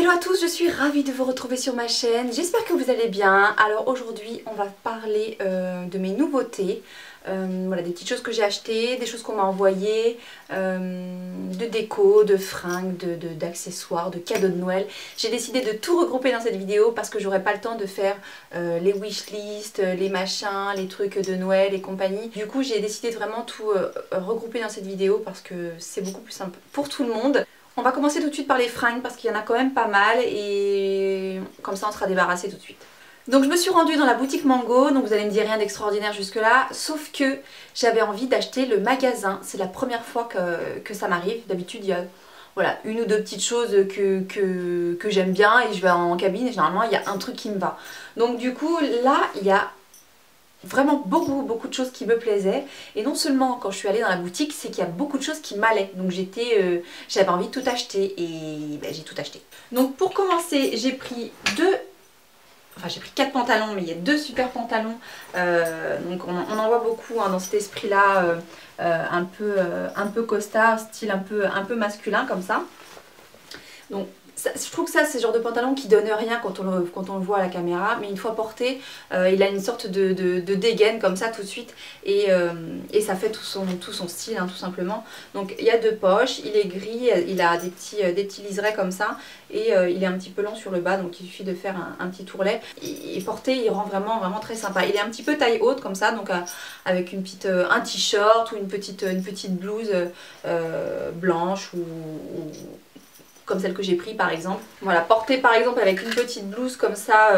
Hello à tous, je suis ravie de vous retrouver sur ma chaîne, j'espère que vous allez bien. Alors aujourd'hui on va parler de mes nouveautés, voilà, des petites choses que j'ai achetées, des choses qu'on m'a envoyées, de déco, de fringues, d'accessoires, de cadeaux de Noël. J'ai décidé de tout regrouper dans cette vidéo parce que j'aurais pas le temps de faire les wishlists, les machins, les trucs de Noël et compagnie. Du coup j'ai décidé de vraiment tout regrouper dans cette vidéo parce que c'est beaucoup plus simple pour tout le monde. On va commencer tout de suite par les fringues parce qu'il y en a quand même pas mal et comme ça on sera débarrassé tout de suite. Donc je me suis rendue dans la boutique Mango, donc vous allez me dire rien d'extraordinaire jusque là, sauf que j'avais envie d'acheter le magasin. C'est la première fois que ça m'arrive. D'habitude il y a voilà, une ou deux petites choses que j'aime bien et je vais en cabine et généralement il y a un truc qui me va. Donc du coup là il y a vraiment beaucoup de choses qui me plaisaient, et non seulement quand je suis allée dans la boutique, c'est qu'il y a beaucoup de choses qui m'allaient, donc j'avais envie de tout acheter et ben, j'ai tout acheté. Donc pour commencer j'ai pris j'ai pris 4 pantalons, mais il y a 2 super pantalons, donc on en voit beaucoup hein, dans cet esprit là, un peu costard, style un peu masculin comme ça. Donc je trouve que ça c'est le genre de pantalon qui donne rien quand on le voit à la caméra, mais une fois porté il a une sorte de dégaine comme ça tout de suite et ça fait tout son style hein, tout simplement. Donc il y a 2 poches, il est gris, il a des petits liserés comme ça et il est un petit peu long sur le bas, donc il suffit de faire un petit tourlet et porté il rend vraiment très sympa. Il est un petit peu taille haute comme ça, donc avec un t-shirt ou une petite blouse blanche ou comme celle que j'ai pris par exemple. Voilà, portée par exemple avec une petite blouse comme ça,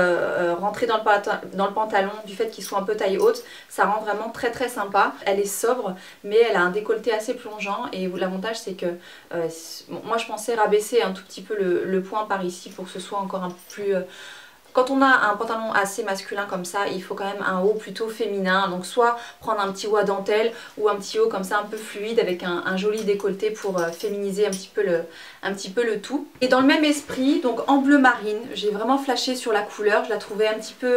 rentrée dans le pantalon, du fait qu'il soit un peu taille haute, ça rend vraiment très sympa. Elle est sobre, mais elle a un décolleté assez plongeant et l'avantage c'est que, bon, moi je pensais rabaisser un tout petit peu le point par ici pour que ce soit encore un peu plus... Quand on a un pantalon assez masculin comme ça, il faut quand même un haut plutôt féminin. Donc soit prendre un petit haut à dentelle ou un petit haut comme ça un peu fluide avec un joli décolleté pour féminiser un petit peu le tout. Et dans le même esprit, donc en bleu marine, j'ai vraiment flashé sur la couleur. Je la trouvais un petit peu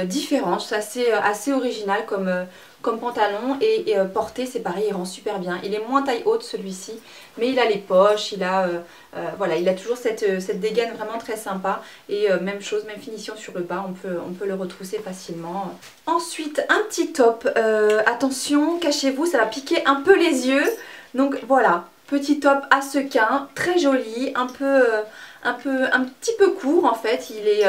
différente, c'est assez original comme pantalon et porté c'est pareil, il rend super bien. Il est moins taille haute celui-ci, mais il a les poches, voilà, il a toujours cette dégaine vraiment très sympa et même chose, même finition sur le bas, on peut le retrousser facilement. Ensuite un petit top, attention, cachez-vous, ça va piquer un peu les yeux, donc voilà, petit top à sequins, très joli, un petit peu court en fait, il est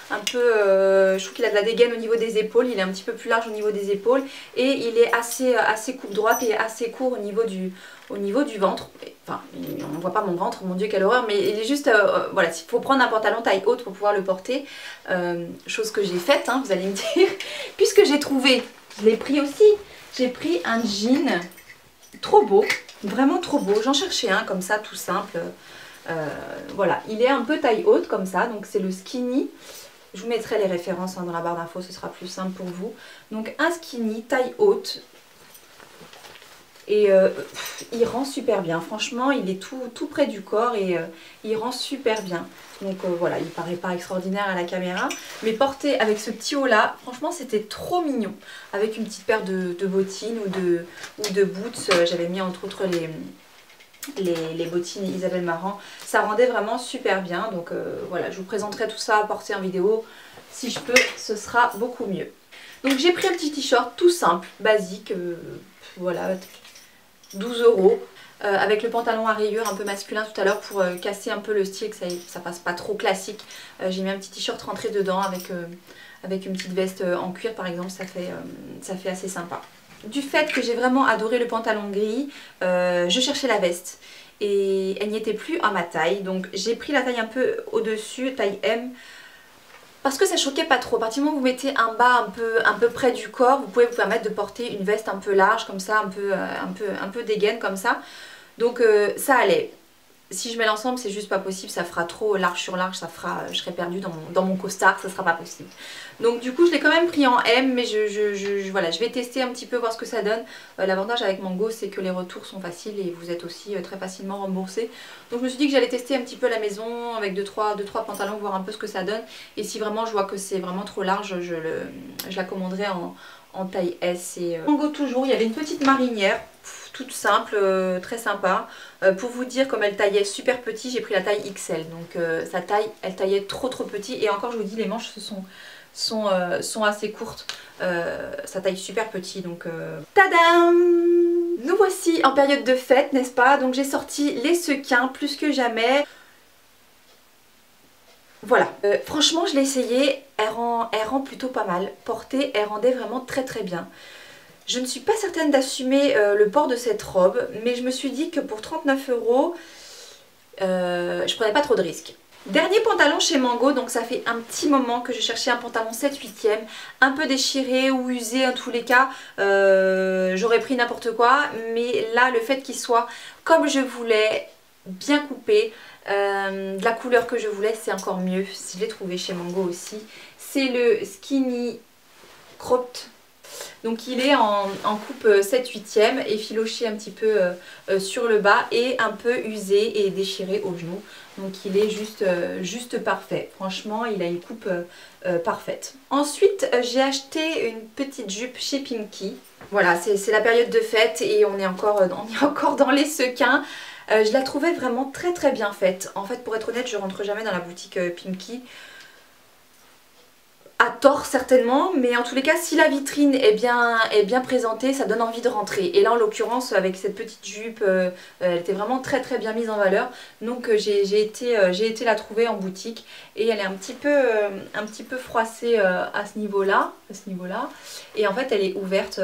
je trouve qu'il a de la dégaine au niveau des épaules, il est un petit peu plus large au niveau des épaules et il est assez coupe droite et assez court au niveau du ventre. Enfin, on ne voit pas mon ventre, mon dieu quelle horreur, mais il est juste, voilà, il faut prendre un pantalon taille haute pour pouvoir le porter, chose que j'ai faite, hein, vous allez me dire, puisque j'ai trouvé, je l'ai pris aussi, j'ai pris un jean trop beau, vraiment trop beau, j'en cherchais un comme ça tout simple. Voilà, il est un peu taille haute comme ça, donc c'est le skinny. Je vous mettrai les références hein, dans la barre d'infos, ce sera plus simple pour vous. Donc un skinny taille haute et il rend super bien. Franchement, il est tout près du corps et il rend super bien. Donc voilà, il paraît pas extraordinaire à la caméra, mais porté avec ce petit haut là, franchement c'était trop mignon. Avec une petite paire de bottines ou de boots, j'avais mis entre autres les bottines Isabelle Marant, ça rendait vraiment super bien. Donc voilà, je vous présenterai tout ça à porter en vidéo si je peux, ce sera beaucoup mieux. Donc j'ai pris un petit t-shirt tout simple, basique, voilà, 12 € avec le pantalon à rayures un peu masculin tout à l'heure pour casser un peu le style, que ça passe pas trop classique. J'ai mis un petit t-shirt rentré dedans avec une petite veste en cuir par exemple, ça fait assez sympa. Du fait que j'ai vraiment adoré le pantalon gris, je cherchais la veste et elle n'y était plus à ma taille, donc j'ai pris la taille un peu au-dessus, taille M, parce que ça choquait pas trop. À partir du moment où vous mettez un bas un peu près du corps, vous pouvez vous permettre de porter une veste un peu large comme ça, un peu dégaine comme ça, donc ça allait. Si je mets l'ensemble, c'est juste pas possible, ça fera trop large sur large, je serai perdue dans mon costard, ça sera pas possible. Donc du coup je l'ai quand même pris en M, mais voilà, je vais tester un petit peu, voir ce que ça donne. L'avantage avec Mango c'est que les retours sont faciles et vous êtes aussi très facilement remboursé. Donc je me suis dit que j'allais tester un petit peu à la maison avec 2-3 pantalons, voir un peu ce que ça donne. Et si vraiment je vois que c'est vraiment trop large, je la commanderai en taille S. Et Mango toujours, il y avait une petite marinière, toute simple, très sympa. Pour vous dire, comme elle taillait super petit, j'ai pris la taille XL. Donc elle taillait trop petit. Et encore, je vous dis, les manches sont assez courtes. Ça taille super petit. Donc tadam! Nous voici en période de fête, n'est-ce pas? Donc j'ai sorti les sequins plus que jamais. Voilà, franchement je l'ai essayé, elle rend plutôt pas mal. Portée, elle rendait vraiment très bien. Je ne suis pas certaine d'assumer le port de cette robe, mais je me suis dit que pour 39 €, je prenais pas trop de risques. Dernier pantalon chez Mango, donc ça fait un petit moment que je cherchais un pantalon 7/8e, un peu déchiré ou usé en tous les cas, j'aurais pris n'importe quoi, mais là le fait qu'il soit comme je voulais, bien coupé, de la couleur que je voulais, c'est encore mieux. Je l'ai trouvé chez Mango aussi. C'est le Skinny Cropped. Donc il est en coupe 7/8e, effiloché un petit peu sur le bas et un peu usé et déchiré au genou. Donc il est juste parfait. Franchement, il a une coupe parfaite. Ensuite, j'ai acheté une petite jupe chez Pimkie. Voilà, c'est la période de fête et on est encore dans les sequins. Je la trouvais vraiment très bien faite. En fait, pour être honnête, je rentre jamais dans la boutique Pimkie. À tort certainement, mais en tous les cas, si la vitrine est bien présentée, ça donne envie de rentrer. Et là, en l'occurrence, avec cette petite jupe, elle était vraiment très bien mise en valeur. Donc j'ai été la trouver en boutique et elle est un petit peu froissée à ce niveau-là. Et en fait, elle est ouverte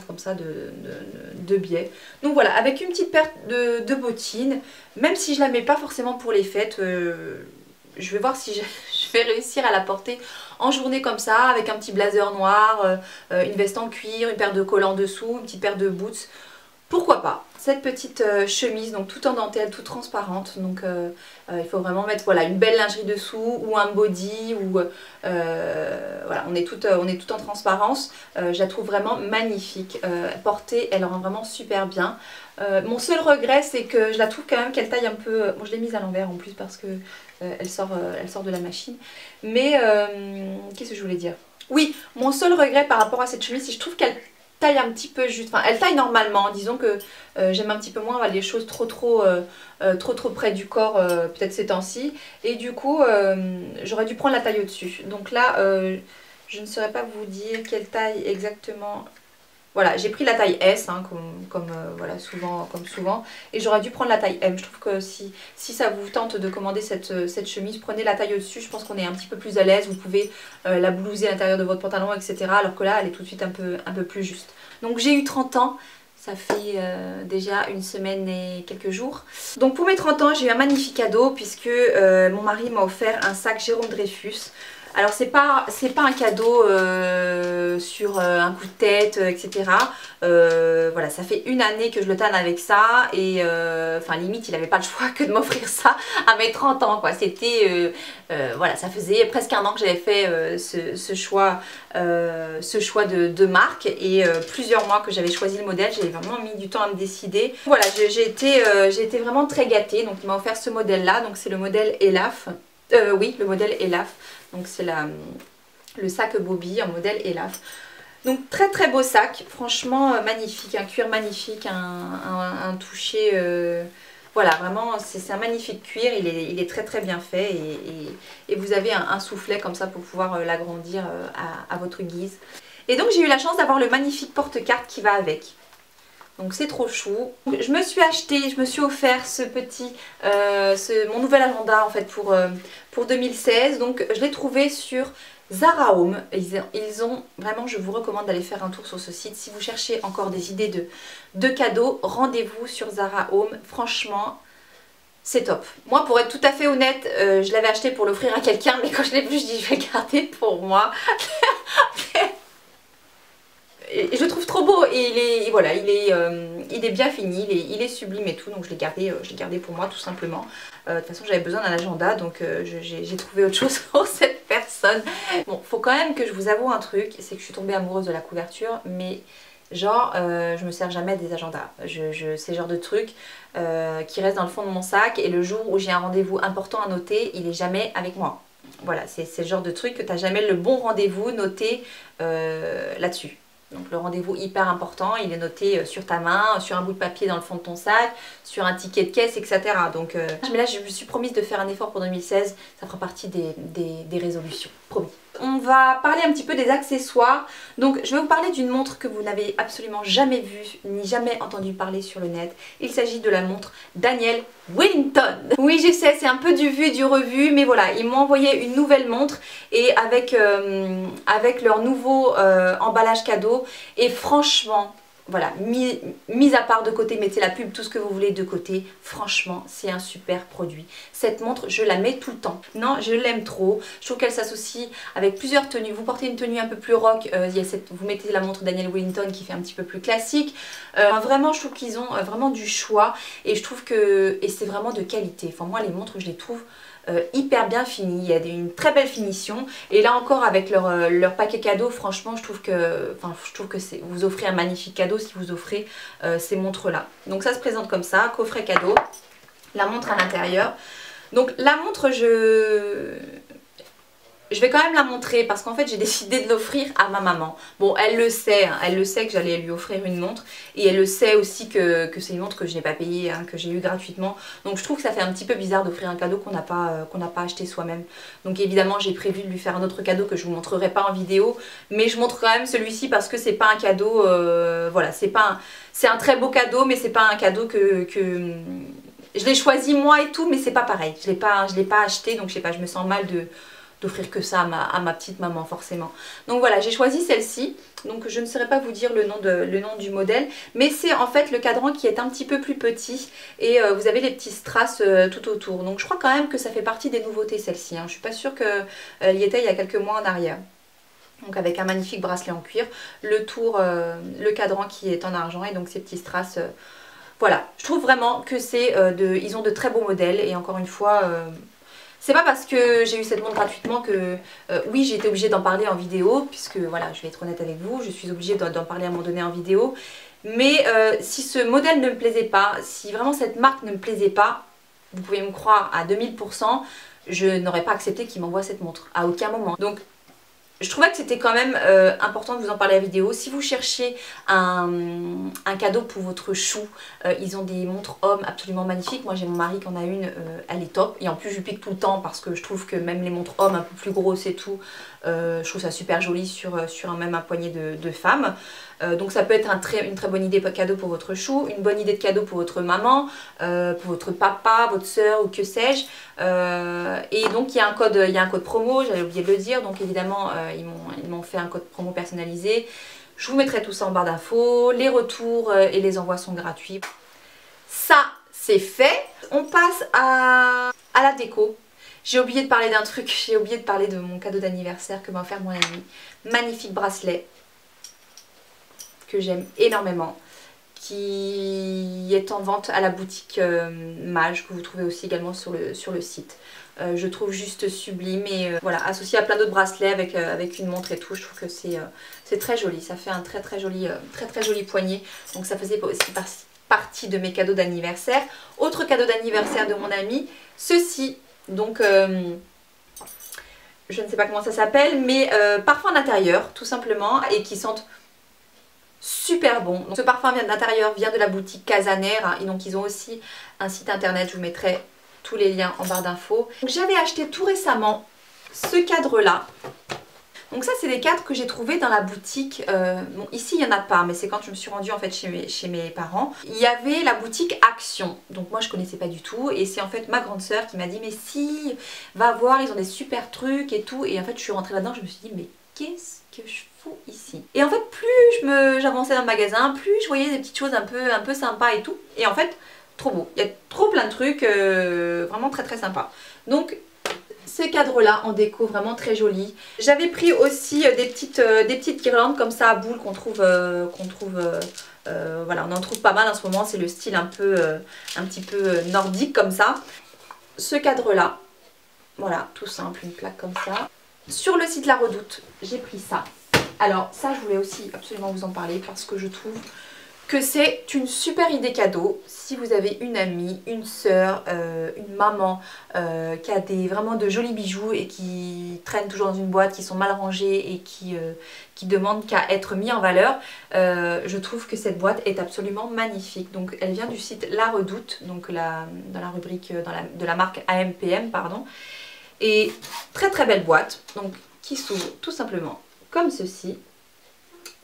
comme ça de biais. Donc voilà, avec une petite paire de bottines, même si je la mets pas forcément pour les fêtes, je vais voir si je vais réussir à la porter en journée comme ça, avec un petit blazer noir, une veste en cuir, une paire de collants en dessous, une petite paire de boots. Pourquoi pas? Cette petite chemise, donc tout en dentelle, toute transparente, donc il faut vraiment mettre voilà, une belle lingerie dessous ou un body, ou voilà, on est tout en transparence. Je la trouve vraiment magnifique. Portée, elle rend vraiment super bien. Mon seul regret, c'est que je la trouve quand même qu'elle taille un peu... Bon, je l'ai mise à l'envers en plus parce que elle sort de la machine. Mais qu'est-ce que je voulais dire? Oui, mon seul regret par rapport à cette chemise, c'est que je trouve qu'elle taille un petit peu juste. Enfin, elle taille normalement. Disons que j'aime un petit peu moins les choses trop près du corps, peut-être ces temps-ci. Et du coup, j'aurais dû prendre la taille au-dessus. Donc là, je ne saurais pas vous dire quelle taille exactement... Voilà, j'ai pris la taille S, hein, voilà, comme souvent, et j'aurais dû prendre la taille M. Je trouve que si ça vous tente de commander cette chemise, prenez la taille au-dessus, je pense qu'on est un petit peu plus à l'aise, vous pouvez la blouser à l'intérieur de votre pantalon, etc. Alors que là, elle est tout de suite un peu plus juste. Donc j'ai eu 30 ans, ça fait déjà une semaine et quelques jours. Donc pour mes 30 ans, j'ai eu un magnifique cadeau, puisque mon mari m'a offert un sac Jérôme Dreyfus. Alors c'est pas un cadeau sur un coup de tête, etc. Voilà, ça fait une année que je le tanne avec ça et enfin limite il avait pas le choix que de m'offrir ça à mes 30 ans quoi. C'était voilà, ça faisait presque un an que j'avais fait ce choix de marque et plusieurs mois que j'avais choisi le modèle. J'ai vraiment mis du temps à me décider. Voilà, j'ai été vraiment très gâtée. Donc il m'a offert ce modèle là, donc c'est le modèle Elaf. Oui, le modèle Elaf. Donc c'est le sac Bobby en modèle Elaf. Donc très beau sac, franchement magnifique, un cuir magnifique, un toucher, voilà vraiment c'est un magnifique cuir, il est très bien fait et vous avez un soufflet comme ça pour pouvoir l'agrandir à votre guise. Et donc j'ai eu la chance d'avoir le magnifique porte-carte qui va avec. Donc c'est trop chou. Je me suis offert mon nouvel agenda en fait pour 2016. Donc je l'ai trouvé sur Zara Home. Ils ont vraiment, je vous recommande d'aller faire un tour sur ce site. Si vous cherchez encore des idées de cadeaux, rendez-vous sur Zara Home. Franchement, c'est top. Moi, pour être tout à fait honnête, je l'avais acheté pour l'offrir à quelqu'un, mais quand je l'ai vu, je dis je vais le garder pour moi. Et je le trouve trop beau et il est bien fini, il est sublime et tout, donc je l'ai gardé pour moi tout simplement. De toute façon j'avais besoin d'un agenda, donc j'ai trouvé autre chose pour cette personne. Bon, faut quand même que je vous avoue un truc, c'est que je suis tombée amoureuse de la couverture, mais genre je me sers jamais des agendas. C'est le genre de truc qui reste dans le fond de mon sac et le jour où j'ai un rendez-vous important à noter, il est jamais avec moi. Voilà, c'est le genre de truc que tu n'as jamais le bon rendez-vous noté là-dessus. Donc le rendez-vous hyper important, il est noté sur ta main, sur un bout de papier dans le fond de ton sac, sur un ticket de caisse, etc. Donc, mais là je me suis promise de faire un effort pour 2016, ça fera partie des résolutions, promis. On va parler un petit peu des accessoires. Donc je vais vous parler d'une montre que vous n'avez absolument jamais vue ni jamais entendu parler sur le net. Il s'agit de la montre Daniel Wellington. Oui, je sais, c'est un peu du vu et du revu, mais voilà, ils m'ont envoyé une nouvelle montre et avec leur nouveau emballage cadeau. Et franchement, voilà, mis à part de côté, mettez la pub, tout ce que vous voulez de côté, franchement, c'est un super produit. Cette montre, je la mets tout le temps. Non, je l'aime trop. Je trouve qu'elle s'associe avec plusieurs tenues. Vous portez une tenue un peu plus rock, vous mettez la montre Daniel Wellington qui fait un petit peu plus classique. Vraiment, je trouve qu'ils ont vraiment du choix et je trouve que c'est vraiment de qualité. Enfin, moi, les montres, je les trouve hyper bien fini, il y a une très belle finition et là encore avec leur paquet cadeau, franchement je trouve que vous offrez un magnifique cadeau si vous offrez ces montres là. Donc ça se présente comme ça, coffret cadeau, la montre à l'intérieur. Donc la montre je vais quand même la montrer parce qu'en fait j'ai décidé de l'offrir à ma maman. Bon, elle le sait, hein, elle le sait que j'allais lui offrir une montre et elle le sait aussi que c'est une montre que je n'ai pas payée, hein, que j'ai eu gratuitement. Donc je trouve que ça fait un petit peu bizarre d'offrir un cadeau qu'on n'a pas acheté soi-même. Donc évidemment j'ai prévu de lui faire un autre cadeau que je vous montrerai pas en vidéo, mais je montre quand même celui-ci parce que c'est pas un cadeau, voilà, c'est un très beau cadeau, mais c'est pas un cadeau que je l'ai choisi moi et tout, mais c'est pas pareil. Je l'ai pas acheté, donc je sais pas, je me sens mal d'offrir que ça à ma petite maman forcément. Donc voilà, j'ai choisi celle-ci. Donc je ne saurais pas vous dire le nom du modèle, mais c'est en fait le cadran qui est un petit peu plus petit et vous avez les petits strass tout autour. Donc je crois quand même que ça fait partie des nouveautés celle-ci, hein. Je suis pas sûre qu'elle y était il y a quelques mois en arrière. Donc avec un magnifique bracelet en cuir, le cadran qui est en argent et donc ces petits strass. Voilà, je trouve vraiment que ils ont de très beaux modèles et encore une fois... c'est pas parce que j'ai eu cette montre gratuitement que oui, j'ai été obligée d'en parler en vidéo, puisque voilà, je vais être honnête avec vous, je suis obligée d'en parler à un moment donné en vidéo. Mais si ce modèle ne me plaisait pas, si vraiment cette marque ne me plaisait pas, vous pouvez me croire à 2000%, je n'aurais pas accepté qu'ils m'envoient cette montre, à aucun moment. Donc je trouvais que c'était quand même important de vous en parler à la vidéo. Si vous cherchez un cadeau pour votre chou, ils ont des montres hommes absolument magnifiques. Moi j'ai mon mari qui en a une, elle est top. Et en plus je lui pique tout le temps parce que je trouve que même les montres hommes un peu plus grosses et tout, je trouve ça super joli sur un poignet de femmes. Donc ça peut être une très bonne idée de cadeau pour votre chou, une bonne idée de cadeau pour votre maman, pour votre papa, votre soeur ou que sais-je. Et donc il y a un code promo, j'avais oublié de le dire, donc évidemment ils m'ont fait un code promo personnalisé. Je vous mettrai tout ça en barre d'infos, les retours et les envois sont gratuits. Ça c'est fait, on passe à la déco. J'ai oublié de parler d'un truc, j'ai oublié de parler de mon cadeau d'anniversaire que m'a offert mon ami. Magnifique bracelet que j'aime énormément, qui est en vente à la boutique Mage, que vous trouvez aussi également sur le site. Je trouve juste sublime et voilà, associé à plein d'autres bracelets avec une montre et tout, je trouve que c'est très joli, ça fait un très joli poignet, donc ça faisait aussi partie de mes cadeaux d'anniversaire. Autre cadeau d'anniversaire de mon ami, ceci, donc je ne sais pas comment ça s'appelle, mais parfum d'intérieur tout simplement, et qui sentent super bon. Donc, ce parfum d'intérieur vient de la boutique Casaner, hein, et donc ils ont aussi un site internet, je vous mettrai tous les liens en barre d'infos. J'avais acheté tout récemment ce cadre là. Donc ça c'est des cadres que j'ai trouvés dans la boutique, bon ici il n'y en a pas, mais c'est quand je me suis rendue en fait chez mes parents. Il y avait la boutique Action, donc moi je connaissais pas du tout et c'est en fait ma grande soeur qui m'a dit mais si, va voir, ils ont des super trucs et tout, et en fait je suis rentrée là-dedans, je me suis dit mais qu'est-ce que je fous ici? Et en fait plus j'avançais dans le magasin, plus je voyais des petites choses un peu sympas et tout, et en fait trop beau, il y a trop plein de trucs vraiment très sympas. Donc ces cadres là en déco vraiment très jolis. J'avais pris aussi des petites guirlandes comme ça à boules qu'on trouve, voilà, on en trouve pas mal en ce moment, c'est le style un petit peu nordique comme ça. Ce cadre là, voilà, tout simple, une plaque comme ça. Sur le site La Redoute, j'ai pris ça. Alors ça je voulais aussi absolument vous en parler parce que je trouve que c'est une super idée cadeau si vous avez une amie, une sœur, une maman qui a vraiment de jolis bijoux et qui traînent toujours dans une boîte, qui sont mal rangés et qui demandent qu'à être mis en valeur. Je trouve que cette boîte est absolument magnifique. Donc elle vient du site La Redoute, donc dans la rubrique de la marque AMPM, pardon. Et très très belle boîte, donc qui s'ouvre tout simplement comme ceci,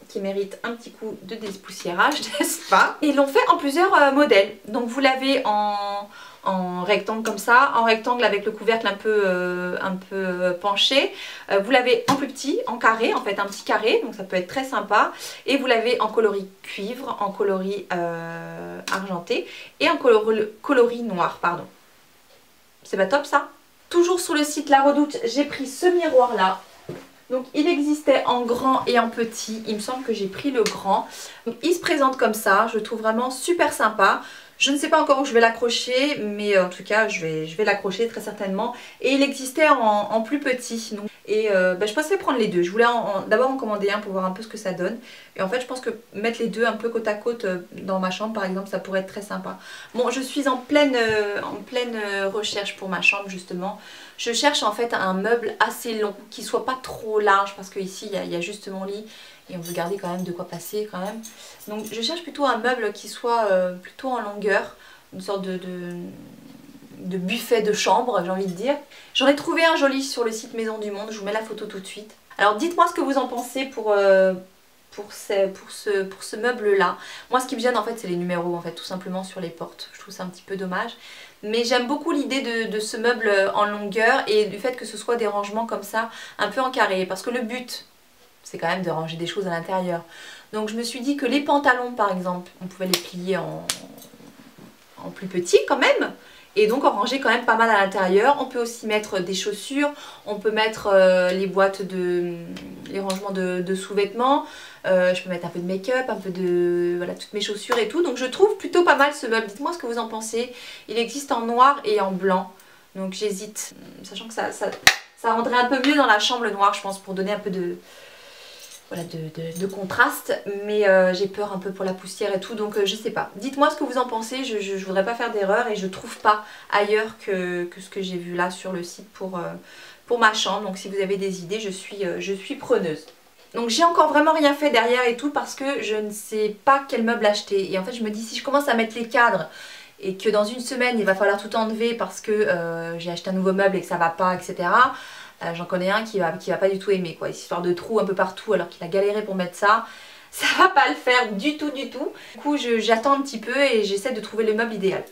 qui mérite un petit coup de dépoussiérage, n'est-ce pas? Ils l'ont fait en plusieurs modèles. Donc vous l'avez en rectangle comme ça, en rectangle avec le couvercle un peu penché. Vous l'avez en plus petit, en carré, en fait un petit carré, donc ça peut être très sympa. Et vous l'avez en coloris cuivre, en coloris argenté et en coloris noir, pardon. C'est pas top ça? Toujours sur le site La Redoute, j'ai pris ce miroir là. Donc il existait en grand et en petit, il me semble que j'ai pris le grand. Donc, il se présente comme ça, je le trouve vraiment super sympa. Je ne sais pas encore où je vais l'accrocher, mais en tout cas je vais l'accrocher très certainement. Et il existait en plus petit. Donc, je pensais prendre les deux. Je voulais d'abord en commander un pour voir un peu ce que ça donne. Et en fait je pense que mettre les deux un peu côte à côte dans ma chambre par exemple, ça pourrait être très sympa. Bon, je suis en pleine recherche pour ma chambre justement. Je cherche en fait un meuble assez long, qui soit pas trop large parce qu'ici il y a juste mon lit. Et on veut garder quand même de quoi passer quand même. Donc je cherche plutôt un meuble qui soit plutôt en longueur. Une sorte de buffet de chambre, j'ai envie de dire. J'en ai trouvé un joli sur le site Maison du Monde. Je vous mets la photo tout de suite. Alors dites-moi ce que vous en pensez pour ce meuble là. Moi ce qui me gêne en fait c'est les numéros en fait, tout simplement sur les portes. Je trouve ça un petit peu dommage. Mais j'aime beaucoup l'idée de ce meuble en longueur et du fait que ce soit des rangements comme ça, un peu en carré. Parce que le but, c'est quand même de ranger des choses à l'intérieur. Donc je me suis dit que les pantalons par exemple, on pouvait les plier en plus petit quand même. Et donc en ranger quand même pas mal à l'intérieur. On peut aussi mettre des chaussures, on peut mettre les rangements de sous-vêtements. Je peux mettre un peu de make-up, un peu de... voilà, toutes mes chaussures et tout. Donc je trouve plutôt pas mal ce meuble. Dites-moi ce que vous en pensez. Il existe en noir et en blanc. Donc j'hésite. Sachant que ça rendrait un peu mieux dans la chambre le noir, je pense, pour donner un peu de... voilà, de contraste, mais j'ai peur un peu pour la poussière et tout, donc je sais pas. Dites-moi ce que vous en pensez, je voudrais pas faire d'erreur et je trouve pas ailleurs que ce que j'ai vu là sur le site pour ma chambre. Donc si vous avez des idées, je suis preneuse. Donc j'ai encore vraiment rien fait derrière et tout parce que je ne sais pas quel meuble acheter. Et en fait je me dis si je commence à mettre les cadres et que dans une semaine il va falloir tout enlever parce que j'ai acheté un nouveau meuble et que ça va pas, etc. J'en connais un qui va pas du tout aimer quoi, histoire de trous un peu partout alors qu'il a galéré pour mettre ça. Ça va pas le faire du tout du tout. Du coup j'attends un petit peu et j'essaie de trouver le meuble idéal.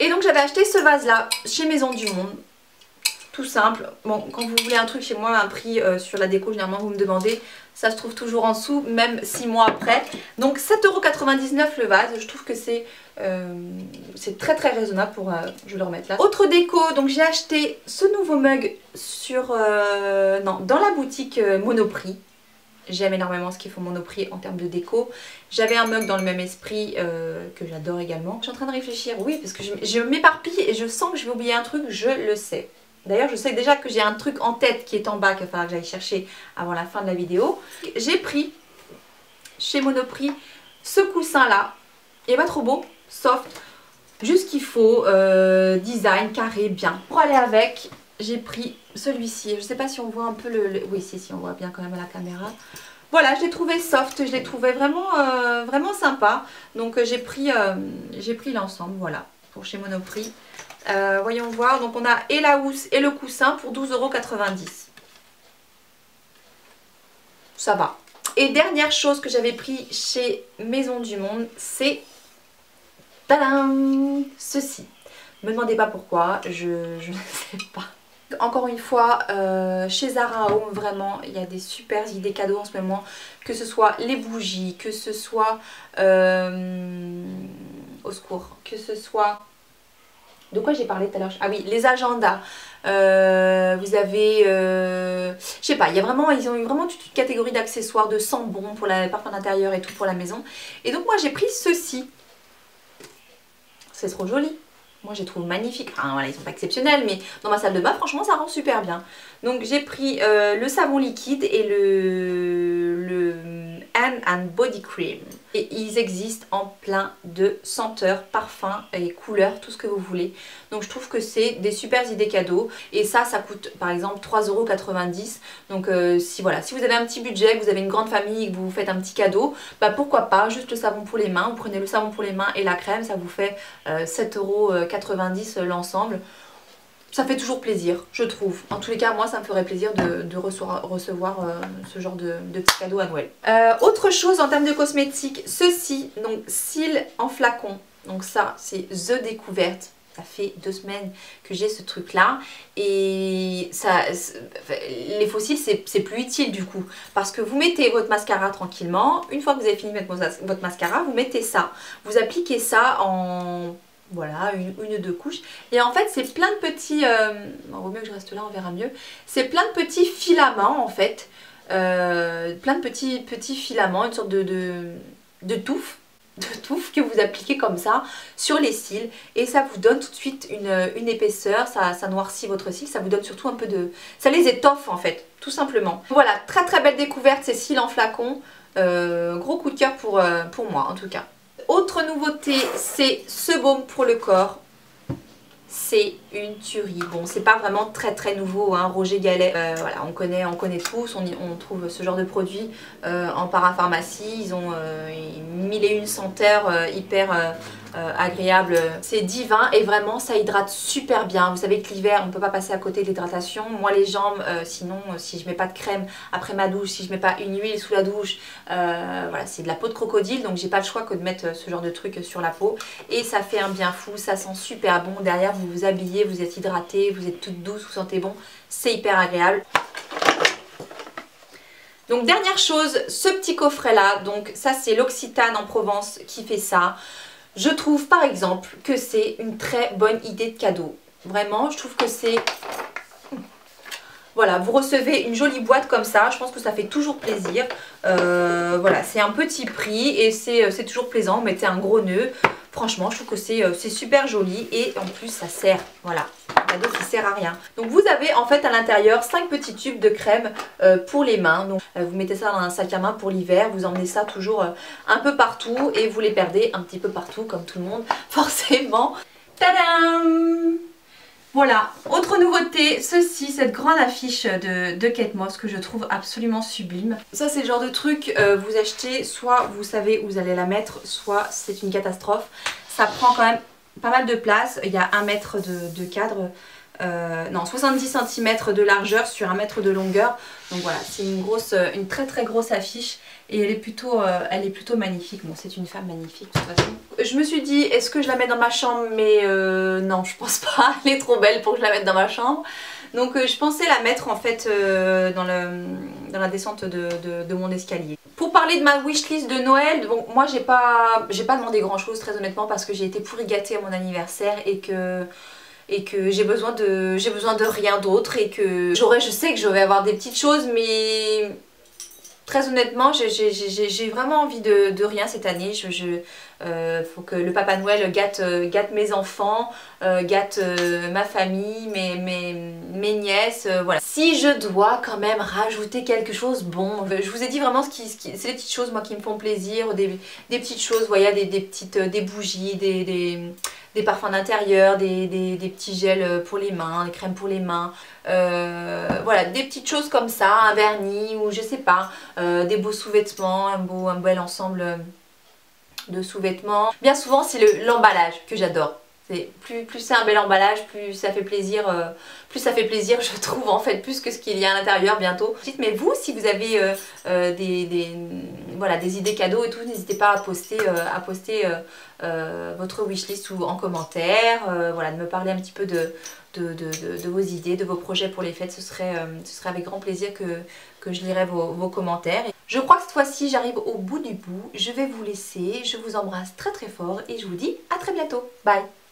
Et donc j'avais acheté ce vase là chez Maison du Monde. Tout simple. Bon, quand vous voulez un truc chez moi, un prix sur la déco, généralement vous me demandez. Ça se trouve toujours en dessous, même 6 mois après. Donc 7,99 € le vase. Je trouve que c'est très très raisonnable pour... je vais le remettre là. Autre déco, donc j'ai acheté ce nouveau mug dans la boutique Monoprix. J'aime énormément ce qu'ils font Monoprix en termes de déco. J'avais un mug dans le même esprit que j'adore également. Je suis en train de réfléchir, oui, parce que je m'éparpille et je sens que je vais oublier un truc, je le sais. D'ailleurs, je sais déjà que j'ai un truc en tête qui est en bas, qu'il va falloir que j'aille chercher avant la fin de la vidéo. J'ai pris chez Monoprix ce coussin là. Il est pas trop beau, soft, juste ce qu'il faut, design, carré, bien. Pour aller avec, j'ai pris celui-ci. Je sais pas si on voit un peu oui, si, on voit bien quand même à la caméra. Voilà, je l'ai trouvé soft, je l'ai trouvé vraiment sympa. Donc j'ai pris l'ensemble, voilà, pour chez Monoprix. Voyons voir, donc on a et la housse et le coussin pour 12,90 €. Ça va. Et dernière chose que j'avais pris chez Maison du Monde, c'est tadam, ceci. Ne me demandez pas pourquoi, je ne sais pas. Encore une fois, chez Zara Home, vraiment, il y a des super idées cadeaux en ce moment. Que ce soit les bougies, que ce soit... au secours, que ce soit... De quoi j'ai parlé tout à l'heure? Ah oui, les agendas. Vous avez... je sais pas, ils ont eu vraiment toute une catégorie d'accessoires, de sambons pour la parfum d'intérieur et tout pour la maison. Et donc moi j'ai pris ceci. C'est trop joli. Moi je les trouve magnifiques. Enfin voilà, ils sont pas exceptionnels, mais dans ma salle de bain, franchement ça rend super bien. Donc j'ai pris le savon liquide et le Hand and Body Cream. Et ils existent en plein de senteurs, parfums et couleurs, tout ce que vous voulez. Donc je trouve que c'est des super idées cadeaux. Et ça coûte par exemple 3,90 €. Donc si vous avez un petit budget, que vous avez une grande famille et que vous faites un petit cadeau, bah pourquoi pas, juste le savon pour les mains. Vous prenez le savon pour les mains et la crème, ça vous fait 7,90 € l'ensemble. Ça fait toujours plaisir, je trouve. En tous les cas, moi, ça me ferait plaisir de recevoir ce genre de petits cadeaux à Noël. Autre chose en termes de cosmétiques, ceci, donc cils en flacon. Donc ça, c'est The Découverte. Ça fait 2 semaines que j'ai ce truc là et ça, les faux cils c'est plus utile du coup parce que vous mettez votre mascara tranquillement, une fois que vous avez fini de mettre votre mascara, vous mettez ça, vous appliquez ça en voilà, une ou deux couches. Et en fait, c'est plein de petits... il vaut mieux que je reste là, on verra mieux. C'est plein de petits filaments, en fait. Plein de petits filaments, une sorte de touffe. Que vous appliquez comme ça sur les cils. Et ça vous donne tout de suite une épaisseur. Ça noircit votre cil. Ça vous donne surtout un peu de... Ça les étoffe, en fait, tout simplement. Voilà, très très belle découverte, ces cils en flacon. Gros coup de cœur pour moi, en tout cas. Autre nouveauté, c'est ce baume pour le corps. C'est une tuerie. Bon, c'est pas vraiment très nouveau, hein. Roger Gallet, voilà, on connaît tous, on trouve ce genre de produit en parapharmacie. Ils ont 1001 senteurs hyper agréables. C'est divin et vraiment ça hydrate super bien. Vous savez que l'hiver, on ne peut pas passer à côté de l'hydratation. Moi, les jambes, sinon, si je mets pas de crème après ma douche, si je mets pas une huile sous la douche, voilà, c'est de la peau de crocodile, donc j'ai pas le choix que de mettre ce genre de truc sur la peau. Et ça fait un bien fou, ça sent super bon. Derrière, vous vous habillez, vous êtes hydratée, vous êtes toute douce, vous sentez bon. C'est hyper agréable. Donc dernière chose, ce petit coffret là, donc ça c'est l'Occitane en Provence qui fait ça. Je trouve par exemple que c'est une très bonne idée de cadeau. Vraiment, je trouve que c'est... Voilà, vous recevez une jolie boîte comme ça, je pense que ça fait toujours plaisir. Voilà, c'est un petit prix et c'est toujours plaisant. Vous mettez un gros nœud. Franchement, je trouve que c'est super joli et en plus ça sert. Voilà, un cadeau qui sert à rien. Donc vous avez en fait à l'intérieur 5 petits tubes de crème pour les mains. Donc vous mettez ça dans un sac à main pour l'hiver, vous emmenez ça toujours un peu partout et vous les perdez un petit peu partout comme tout le monde forcément. Tadam! Voilà, autre nouveauté, cette grande affiche de Kate Moss que je trouve absolument sublime. Ça c'est le genre de truc, vous achetez, soit vous savez où vous allez la mettre, soit c'est une catastrophe. Ça prend quand même pas mal de place, il y a 1 mètre de cadre, non 70 cm de largeur sur 1 mètre de longueur. Donc voilà, c'est une très grosse affiche et elle est plutôt magnifique. Bon, c'est une femme magnifique de toute façon. Je me suis dit, est-ce que je la mets dans ma chambre? Mais non, je pense pas. Elle est trop belle pour que je la mette dans ma chambre. Donc je pensais la mettre en fait dans la descente de mon escalier. Pour parler de ma wishlist de Noël, bon, moi j'ai pas demandé grand chose très honnêtement parce que j'ai été pourri gâtée à mon anniversaire et que j'ai besoin de rien d'autre et que je sais que je vais avoir des petites choses mais très honnêtement j'ai vraiment envie de rien cette année. Faut que le Papa Noël gâte mes enfants, gâte ma famille, mes nièces, voilà. Si je dois quand même rajouter quelque chose, bon, je vous ai dit vraiment c'est les petites choses moi qui me font plaisir, des petites choses, vous voyez, des bougies, des parfums d'intérieur, des petits gels pour les mains, des crèmes pour les mains, voilà, des petites choses comme ça, un vernis ou je sais pas, des beaux sous-vêtements, un bel ensemble de sous-vêtements. Bien souvent c'est l'emballage que j'adore. Plus c'est un bel emballage, plus ça fait plaisir, je trouve en fait, plus que ce qu'il y a à l'intérieur bientôt. Mais vous, si vous avez voilà, des idées cadeaux et tout, n'hésitez pas à poster votre wishlist ou en commentaire, voilà, de me parler un petit peu de vos idées, de vos projets pour les fêtes. Ce serait avec grand plaisir que je lirai vos commentaires. Je crois que cette fois-ci j'arrive au bout du bout. Je vais vous laisser, je vous embrasse très fort et je vous dis à très bientôt. Bye!